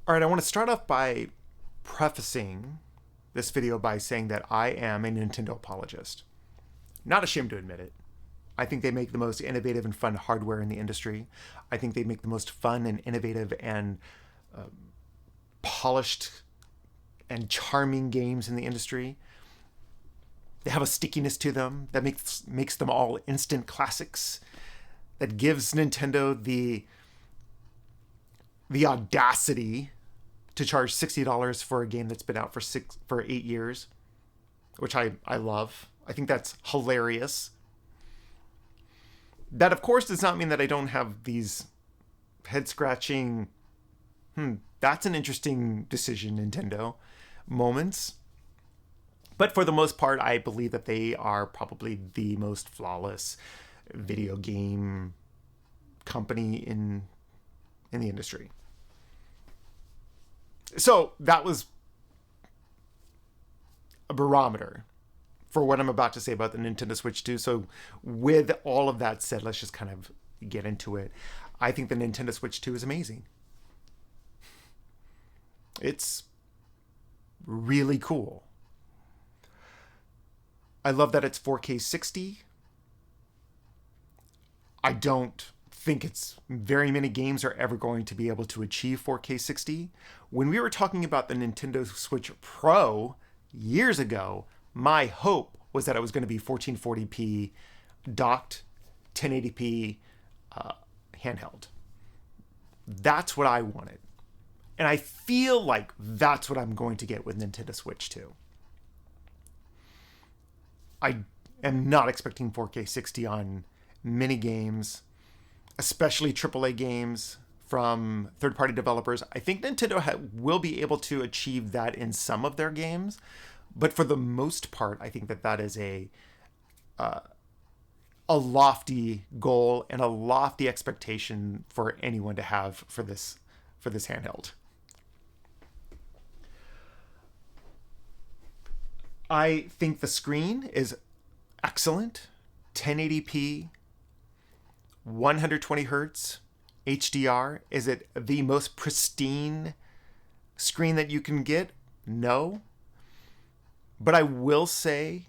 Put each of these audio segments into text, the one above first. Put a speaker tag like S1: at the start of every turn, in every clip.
S1: All right, I want to start off by prefacing this video by saying that I am a Nintendo apologist. Not ashamed to admit it. I think they make the most innovative and fun hardware in the industry. I think they make the most fun and innovative and polished and charming games in the industry. They have a stickiness to them that makes them all instant classics. That gives Nintendo the audacity to charge $60 for a game that's been out for 8 years, which I love. I think that's hilarious. That, of course, does not mean that I don't have these head-scratching, that's an interesting decision, Nintendo, moments. But for the most part, I believe that they are probably the most flawless video game company in the industry. So that was a barometer for what I'm about to say about the Nintendo Switch 2. So with all of that said, let's just kind of get into it. I think the Nintendo Switch 2 is amazing. It's really cool. I love that it's 4K 60. I don't think it's very many games are ever going to be able to achieve 4K 60. When we were talking about the Nintendo Switch Pro years ago, my hope was that it was going to be 1440p docked 1080p handheld. That's what I wanted. And I feel like that's what I'm going to get with Nintendo Switch 2. I am not expecting 4K 60 on many games, especially AAA games from third-party developers. I think Nintendo will be able to achieve that in some of their games, but for the most part, I think that is a lofty goal and a lofty expectation for anyone to have for this handheld. I think the screen is excellent, 1080p, 120 hertz, HDR. Is it the most pristine screen that you can get? No. But I will say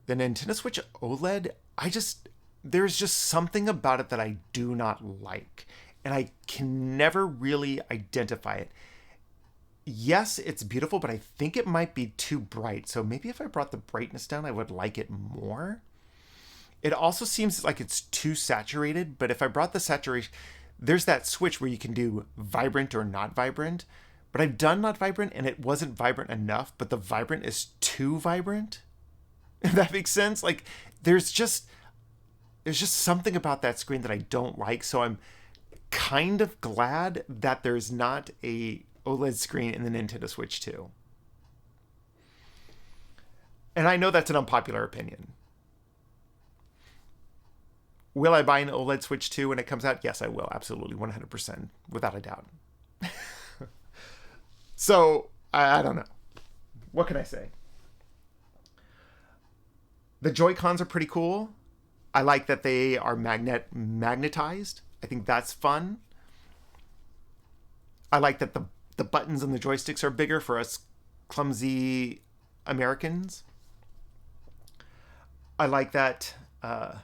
S1: the Nintendo Switch OLED, there's just something about it that I do not like. And I can never really identify it. Yes, it's beautiful, but I think it might be too bright. So maybe if I brought the brightness down, I would like it more. It also seems like it's too saturated, but if I brought the saturation, there's that switch where you can do vibrant or not vibrant. But I've done not vibrant and it wasn't vibrant enough, but the vibrant is too vibrant. If that makes sense. Like there's just something about that screen that I don't like. So I'm kind of glad that there's not a OLED screen in the Nintendo Switch 2. And I know that's an unpopular opinion. Will I buy an OLED Switch 2 when it comes out? Yes, I will. Absolutely. 100%. Without a doubt. So, I don't know. What can I say? The Joy-Cons are pretty cool. I like that they are magnetized. I think that's fun. I like that the buttons and the joysticks are bigger for us clumsy Americans. I like that I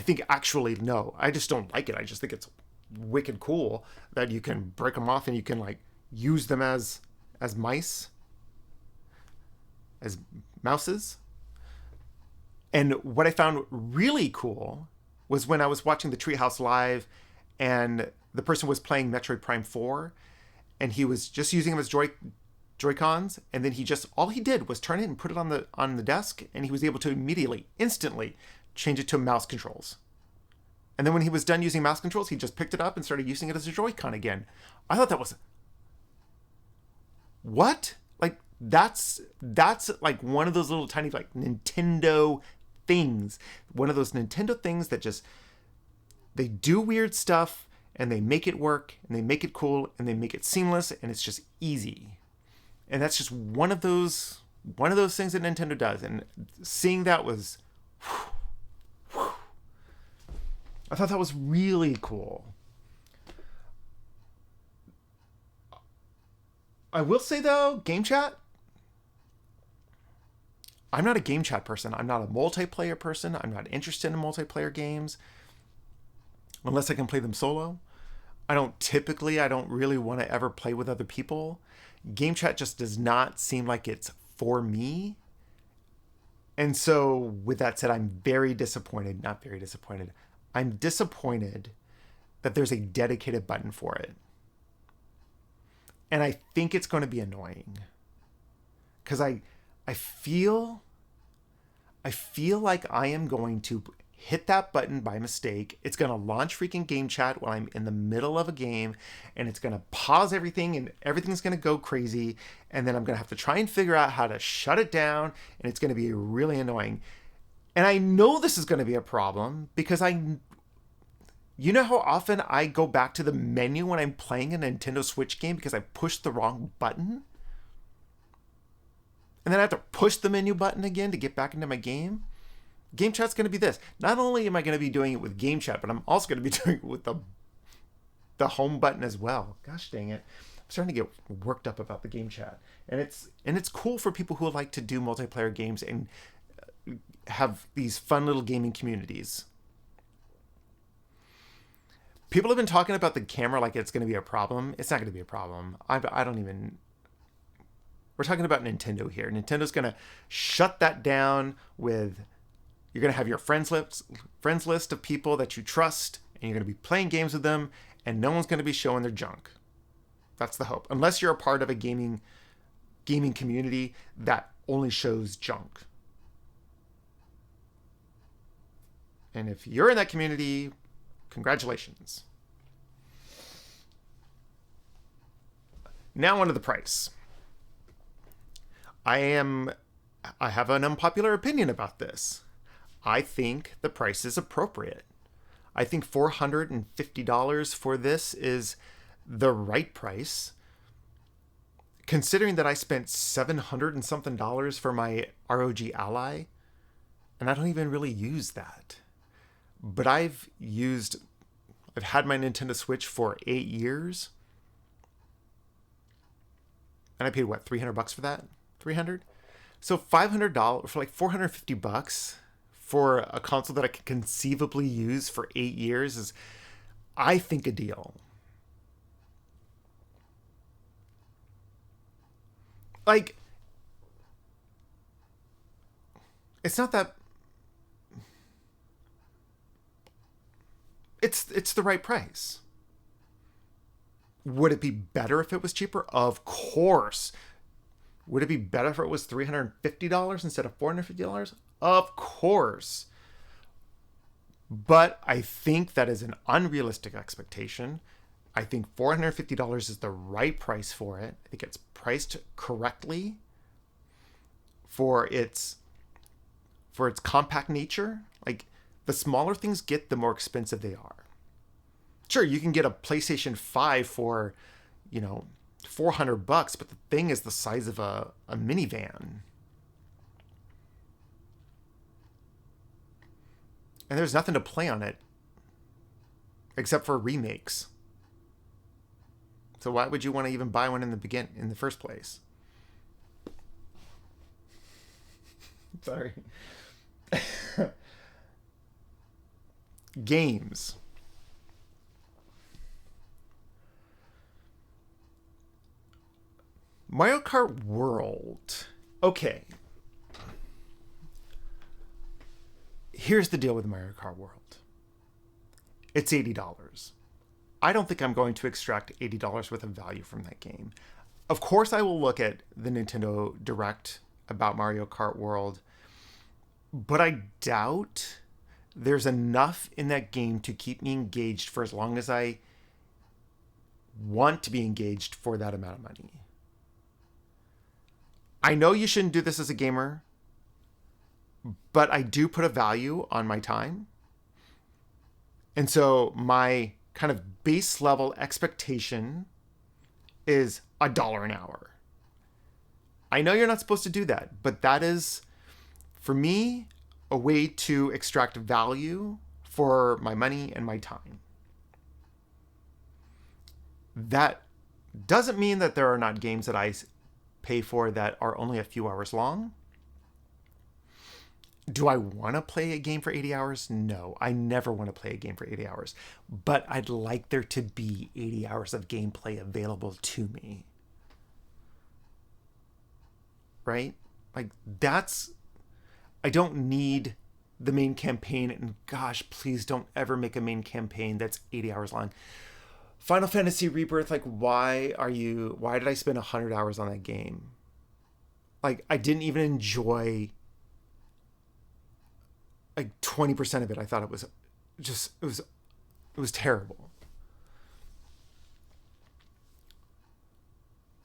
S1: think actually, no, I just don't like it. I just think it's wicked cool that you can break them off and you can like use them as mouses. And what I found really cool was when I was watching the Treehouse Live and the person was playing Metroid Prime 4 and he was just using them as Joy-Cons, and then all he did was turn it and put it on the desk, and he was able to instantly change it to mouse controls. And then when he was done using mouse controls, he just picked it up and started using it as a Joy-Con again. I thought that was... What? Like, that's like one of those little tiny, like, Nintendo things. One of those Nintendo things that just... They do weird stuff, and they make it work, and they make it cool, and they make it seamless, and it's just easy. And that's just one of those things that Nintendo does. And seeing that was... I thought that was really cool. I will say though, game chat, I'm not a game chat person. I'm not a multiplayer person. I'm not interested in multiplayer games unless I can play them solo. I don't really want to ever play with other people. Game chat just does not seem like it's for me. And so, with that said, I'm very disappointed. Not very disappointed. I'm disappointed that there's a dedicated button for it. And I think it's going to be annoying. Because I feel like I am going to hit that button by mistake. It's going to launch freaking game chat while I'm in the middle of a game, and it's going to pause everything, and everything's going to go crazy, and then I'm going to have to try and figure out how to shut it down, and it's going to be really annoying. And I know this is going to be a problem because you know how often I go back to the menu when I'm playing a Nintendo Switch game because I pushed the wrong button? And then I have to push the menu button again to get back into my game? Game chat's going to be this. Not only am I going to be doing it with game chat, but I'm also going to be doing it with the home button as well. Gosh dang it. I'm starting to get worked up about the game chat. And it's cool for people who like to do multiplayer games and have these fun little gaming communities. People have been talking about the camera like it's going to be a problem. It's not going to be a problem. I don't even... We're talking about Nintendo here. Nintendo's going to shut that down with... You're going to have your friends list of people that you trust, and you're going to be playing games with them, and no one's going to be showing their junk. That's the hope. Unless you're a part of a gaming community that only shows junk. And if you're in that community, congratulations. Now onto the price. I have an unpopular opinion about this. I think the price is appropriate. I think $450 for this is the right price. Considering that I spent $700 and something for my ROG Ally, and I don't even really use that. But I've had my Nintendo Switch for 8 years. And I paid what, $300 for that? 300? So $500 for like $450 for a console that I could conceivably use for 8 years is, I think, a deal. Like, it's not that... It's the right price. Would it be better if it was cheaper? Of course. Would it be better if it was $350 instead of $450? Of course. But I think that is an unrealistic expectation. I think $450 is the right price for it. I think it's priced correctly for its compact nature. Like, the smaller things get, the more expensive they are. Sure, you can get a PlayStation 5 for, $400, but the thing is the size of a minivan. And there's nothing to play on it except for remakes. So why would you want to even buy one in the first place? Sorry. Games. Mario Kart World. Okay. Here's the deal with Mario Kart World. It's $80. I don't think I'm going to extract $80 worth of value from that game. Of course, I will look at the Nintendo Direct about Mario Kart World, but I doubt there's enough in that game to keep me engaged for as long as I want to be engaged for that amount of money. I know you shouldn't do this as a gamer, but I do put a value on my time. And so my kind of base level expectation is $1 an hour. I know you're not supposed to do that, but that is, for me, a way to extract value for my money and my time. That doesn't mean that there are not games that I pay for that are only a few hours long. Do I want to play a game for 80 hours? No, I never want to play a game for 80 hours. But I'd like there to be 80 hours of gameplay available to me. Right? Like, I don't need the main campaign. And gosh, please don't ever make a main campaign that's 80 hours long. Final Fantasy Rebirth, like, why did I spend 100 hours on that game? Like, I didn't even enjoy like 20% of it. I thought it was terrible.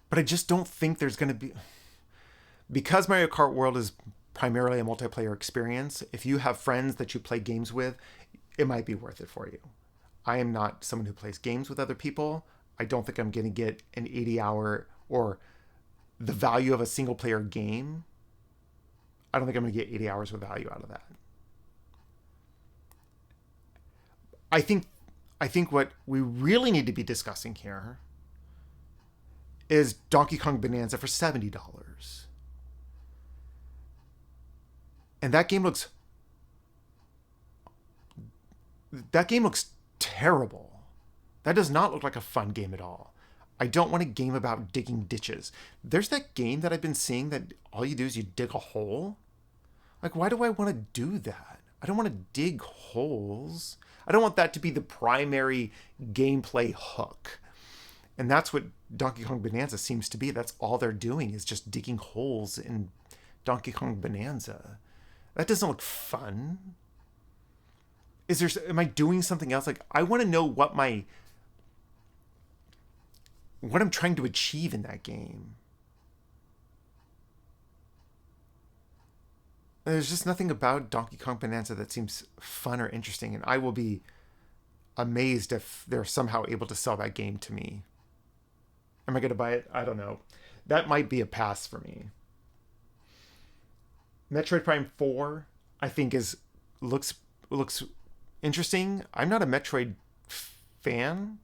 S1: But I just don't think there's going to be, because Mario Kart World is primarily a multiplayer experience. If you have friends that you play games with, it might be worth it for you. I am not someone who plays games with other people. I don't think I'm going to get an 80-hour or the value of a single player game. I don't think I'm going to get 80 hours of value out of that. I think what we really need to be discussing here is Donkey Kong Bonanza for $70. And that game looks terrible. That does not look like a fun game at all. I don't want a game about digging ditches. There's that game that I've been seeing that all you do is you dig a hole. Like, why do I want to do that? I don't want to dig holes. I don't want that to be the primary gameplay hook. And that's what Donkey Kong Bonanza seems to be. That's all they're doing is just digging holes in Donkey Kong Bonanza. That doesn't look fun. Am I doing something else? Like, I want to know what I'm trying to achieve in that game. There's just nothing about Donkey Kong Bonanza that seems fun or interesting, and I will be amazed if they're somehow able to sell that game to me. Am I going to buy it? I don't know. That might be a pass for me. Metroid Prime 4, I think looks interesting. I'm not a Metroid fan.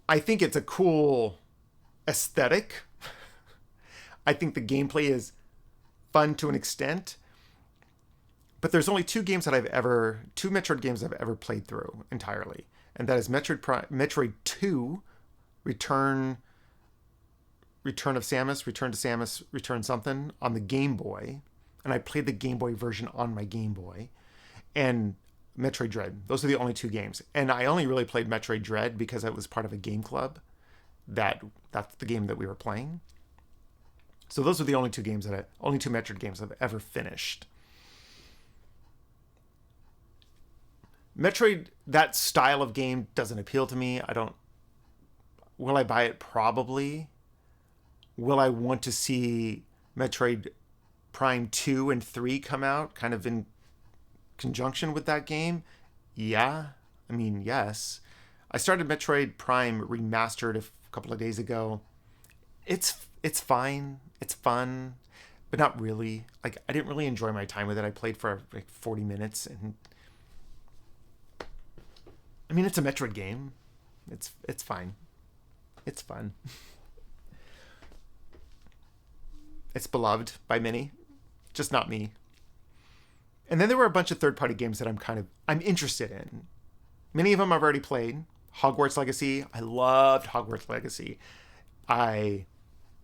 S1: I think it's a cool aesthetic. I think the gameplay is fun to an extent. But there's only two Metroid games I've ever played through entirely. And that is Metroid 2, Return to Samus, Return something on the Game Boy. And I played the Game Boy version on my Game Boy. And Metroid Dread. Those are the only two games. And I only really played Metroid Dread because I was part of a game club. That's the game that we were playing. So those are the only two Metroid games I've ever finished. Metroid, that style of game doesn't appeal to me. Will I buy it? Probably. Will I want to see Metroid Prime 2 and 3 come out kind of in conjunction with that game? Yeah. I mean, yes. I started Metroid Prime Remastered a couple of days ago. It's fine. It's fun, but not really. Like, I didn't really enjoy my time with it. I played for like 40 minutes and I mean, it's a Metroid game. It's fine. It's fun. It's beloved by many, just not me. And then there were a bunch of third-party games that I'm interested in. Many of them I've already played. Hogwarts Legacy. I loved Hogwarts Legacy. I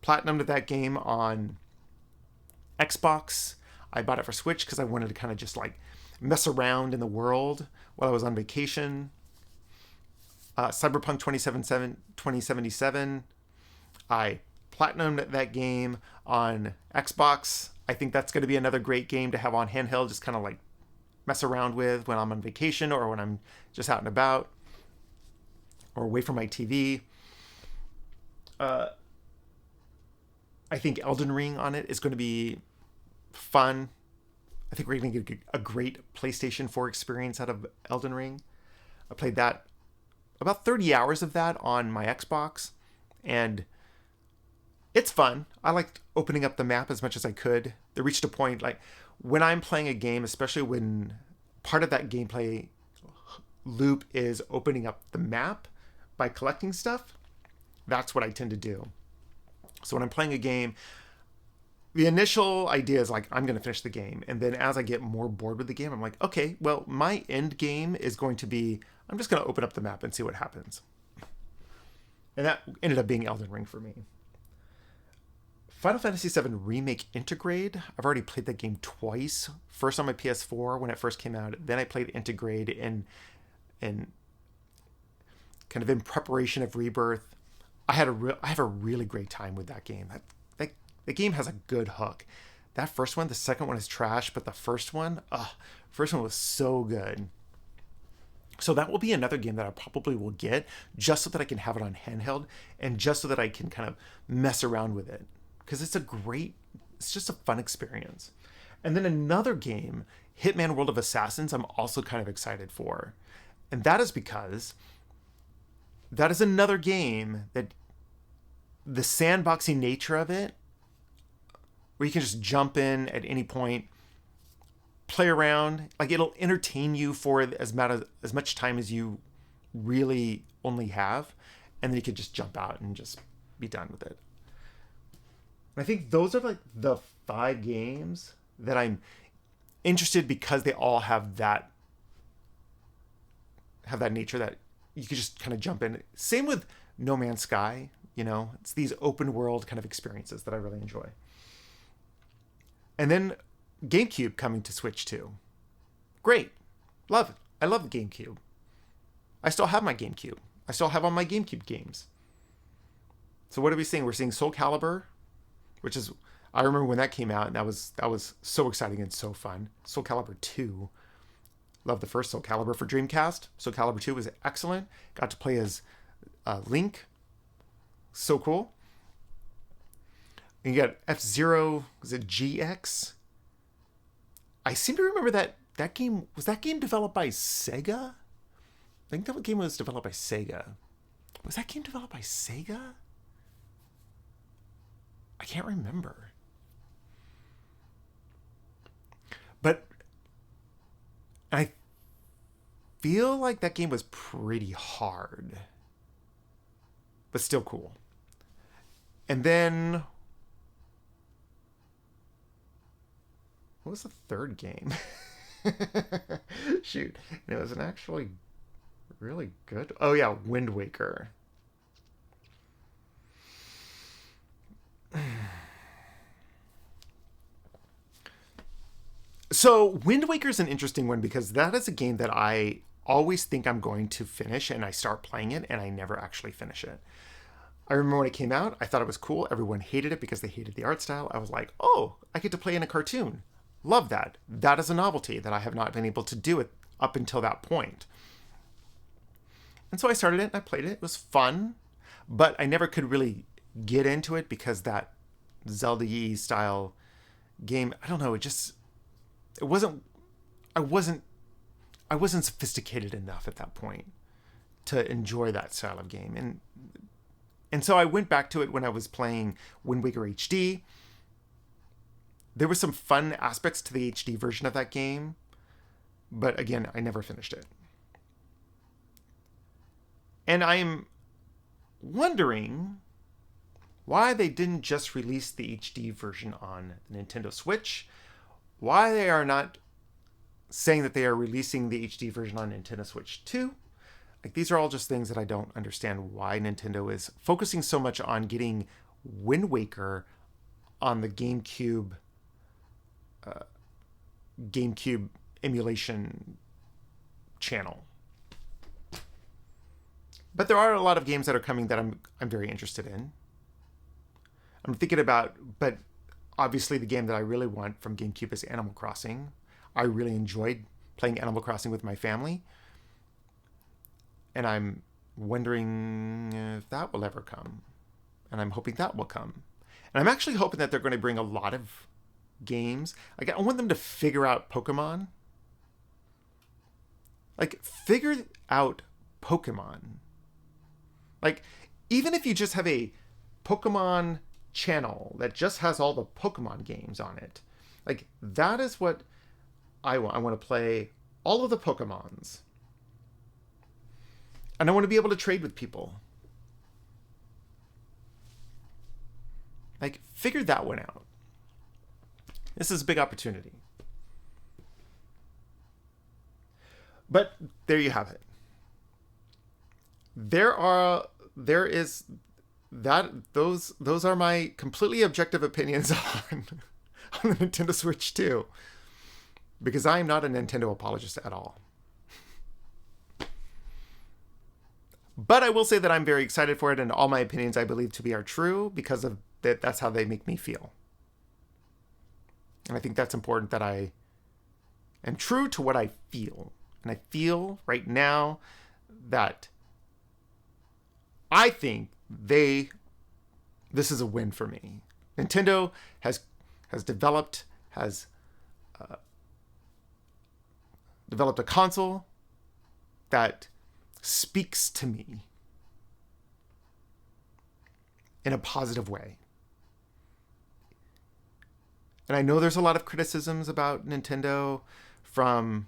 S1: platinumed that game on Xbox. I bought it for Switch because I wanted to kind of just like mess around in the world while I was on vacation. Cyberpunk 2077. I platinumed that game on Xbox. I think that's going to be another great game to have on handheld, just kind of like mess around with when I'm on vacation or when I'm just out and about or away from my TV. I think Elden Ring on it is going to be fun. I think we're going to get a great PlayStation 4 experience out of Elden Ring. I played that, about 30 hours of that on my Xbox, and It's fun. I liked opening up the map as much as I could. There reached a point like when I'm playing a game, especially when part of that gameplay loop is opening up the map by collecting stuff. That's what I tend to do. So when I'm playing a game, the initial idea is like, I'm going to finish the game. And then as I get more bored with the game, I'm like, okay, well, my end game is going to be, I'm just going to open up the map and see what happens. And that ended up being Elden Ring for me. Final Fantasy VII Remake Intergrade. I've already played that game twice. First on my PS4 when it first came out. Then I played Intergrade in kind of in preparation of Rebirth. I have a really great time with that game. The game has a good hook. That first one, the second one is trash, but the first one was so good. So that will be another game that I probably will get just so that I can have it on handheld and just so that I can kind of mess around with it. Because it's just a fun experience. And then another game, Hitman World of Assassins, I'm also kind of excited for. And that is because that is another game that the sandboxing nature of it, where you can just jump in at any point, play around, like it'll entertain you for as much time as you really only have, and then you can just jump out and just be done with it. I think those are like the 5 games that I'm interested because they all have that nature that you can just kind of jump in. Same with No Man's Sky, it's these open world kind of experiences that I really enjoy. And then GameCube coming to Switch too. Great. Love it. I love the GameCube. I still have my GameCube. I still have all my GameCube games. So what are we seeing? We're seeing Soul Calibur, which is, I remember when that came out, and that was so exciting and so fun. Soul Calibur 2. Love the first Soul Calibur for Dreamcast. Soul Calibur 2 was excellent. Got to play as Link. So cool. And you got F-Zero, was it GX? I seem to remember that game, was that game developed by Sega? I think that game was developed by Sega. Was that game developed by Sega? I can't remember. But I feel like that game was pretty hard. But still cool. And then what was the third game? Shoot. And it was an actually really good. Oh yeah, Wind Waker. So Wind Waker is an interesting one because that is a game that I always think I'm going to finish, and I start playing it and I never actually finish it. I remember when it came out, I thought it was cool. Everyone hated it because they hated the art style. I was like, oh, I get to play in a cartoon. Love that. That is a novelty that I have not been able to do it up until that point. And so I started it and I played it. It was fun, but I never could really get into it because that Zelda-y style game, I don't know, I wasn't sophisticated enough at that point to enjoy that style of game. And so I went back to it when I was playing Wind Waker HD. There were some fun aspects to the HD version of that game, but again, I never finished it. And I'm wondering why they didn't just release the HD version on the Nintendo Switch, why they are not saying that they are releasing the HD version on Nintendo Switch 2. Like, these are all just things that I don't understand why Nintendo is focusing so much on getting Wind Waker on the GameCube emulation channel. But there are a lot of games that are coming that I'm very interested in. I'm thinking about, but obviously the game that I really want from GameCube is Animal Crossing. I really enjoyed playing Animal Crossing with my family. And I'm wondering if that will ever come. And I'm hoping that will come. And I'm actually hoping that they're going to bring a lot of games. Like, I want them to figure out Pokemon. Like, figure out Pokemon. Like, even if you just have a Pokemon channel that just has all the Pokemon games on it. Like, that is what I want. I want to play all of the Pokemons. And I want to be able to trade with people. Like, figure that one out. This is a big opportunity. But there you have it. Those are my completely objective opinions on the Nintendo Switch 2. Because I am not a Nintendo apologist at all. But I will say that I'm very excited for it, and all my opinions I believe to be are true because of that. That's how they make me feel. And I think that's important, that I am true to what I feel. And I feel right now that I think this is a win for me. Nintendo has developed a console that speaks to me in a positive way. And I know there's a lot of criticisms about Nintendo from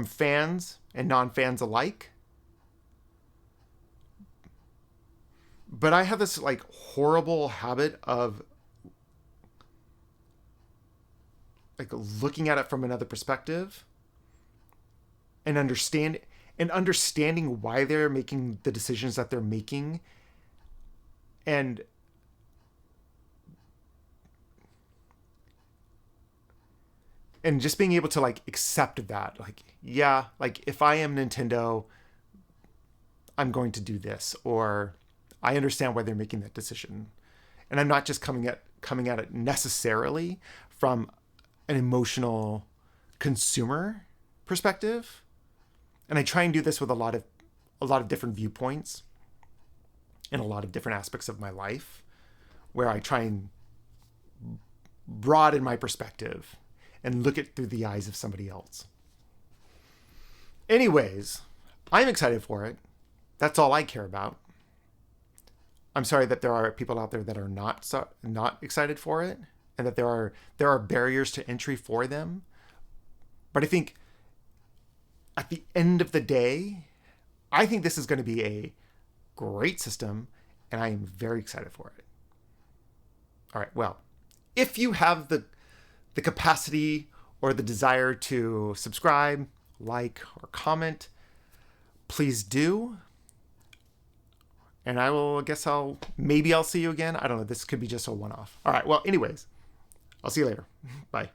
S1: fans and non-fans alike. But I have this like horrible habit of like looking at it from another perspective and understanding why they're making the decisions that they're making, and just being able to like accept that, like, yeah, like if I am Nintendo, I'm going to do this, or I understand why they're making that decision. And I'm not just coming at it necessarily from an emotional consumer perspective. And I try and do this with a lot of different viewpoints in a lot of different aspects of my life, where I try and broaden my perspective and look it through the eyes of somebody else. Anyways, I'm excited for it. That's all I care about. I'm sorry that there are people out there that are not excited for it, and that there are barriers to entry for them. But I think at the end of the day, I think this is going to be a great system, and I am very excited for it. All right, well, if you have the capacity or the desire to subscribe, like, or comment, please do. And maybe I'll see you again. I don't know. This could be just a one-off. All right. Well, anyways, I'll see you later. Bye.